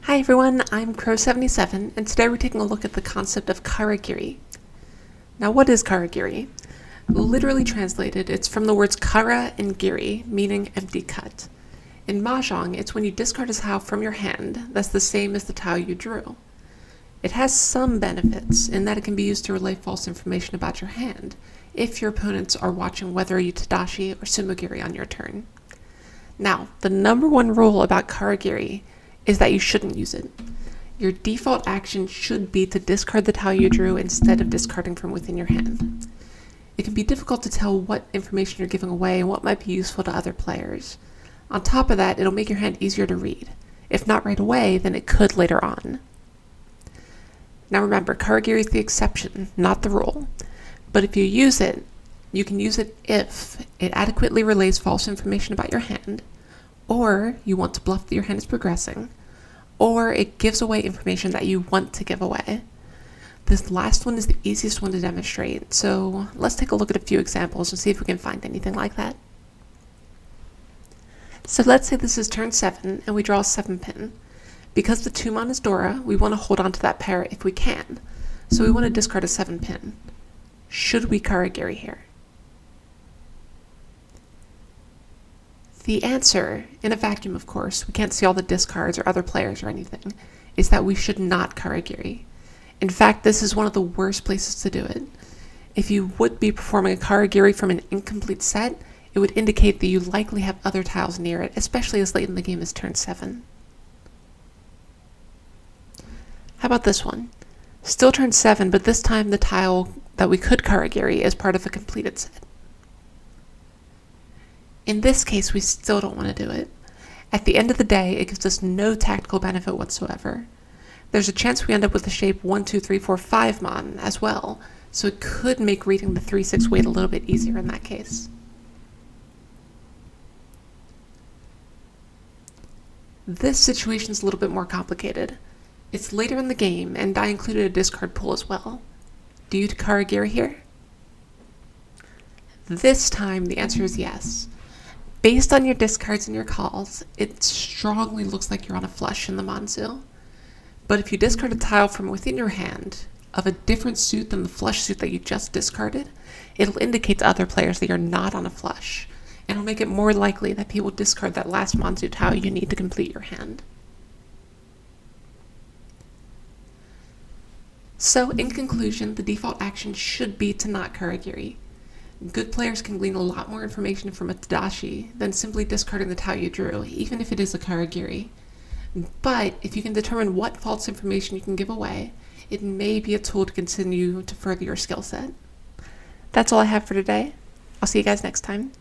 Hi everyone, I'm Crow77, and today we're taking a look at the concept of Karagiri. Now, what is Karagiri? Literally translated, it's from the words kara and giri, meaning empty cut. In Mahjong, it's when you discard a tile from your hand that's the same as the tile you drew. It has some benefits in that it can be used to relay false information about your hand if your opponents are watching whether you Tadashi or Sumogiri on your turn. Now, the number one rule about Karagiri is that you shouldn't use it. Your default action should be to discard the tile you drew instead of discarding from within your hand. It can be difficult to tell what information you're giving away and what might be useful to other players. On top of that, it'll make your hand easier to read. If not right away, then it could later on. Now remember, Karagiri is the exception, not the rule. But if you use it, you can use it if it adequately relays false information about your hand, or you want to bluff that your hand is progressing, or it gives away information that you want to give away. This last one is the easiest one to demonstrate, so let's take a look at a few examples and see if we can find anything like that. So let's say this is turn 7 and we draw a 7-pin. Because the 2-mon is Dora, we want to hold on to that pair if we can, so we want to discard a 7-pin. Should we Karagiri here? The answer, in a vacuum of course, we can't see all the discards or other players or anything, is that we should not Karagiri. In fact, this is one of the worst places to do it. If you would be performing a Karagiri from an incomplete set, it would indicate that you likely have other tiles near it, especially as late in the game as turn 7. How about this one? Still turn 7, but this time the tile that we could Karagiri is part of a completed set. In this case, we still don't want to do it. At the end of the day, it gives us no tactical benefit whatsoever. There's a chance we end up with the shape 1, 2, 3, 4, 5-mon as well, so it could make reading the 3-6 weight a little bit easier in that case. This situation is a little bit more complicated. It's later in the game, and I included a discard pool as well. Do you Karagiri here? This time, the answer is yes. Based on your discards and your calls, it strongly looks like you're on a flush in the Manzu. But if you discard a tile from within your hand of a different suit than the flush suit that you just discarded, it'll indicate to other players that you're not on a flush, and it'll make it more likely that people discard that last Manzu tile you need to complete your hand. So, in conclusion, the default action should be to not Karagiri. Good players can glean a lot more information from a Tadashi than simply discarding the tile you drew, even if it is a Karagiri. But if you can determine what false information you can give away, it may be a tool to continue to further your skill set. That's all I have for today. I'll see you guys next time.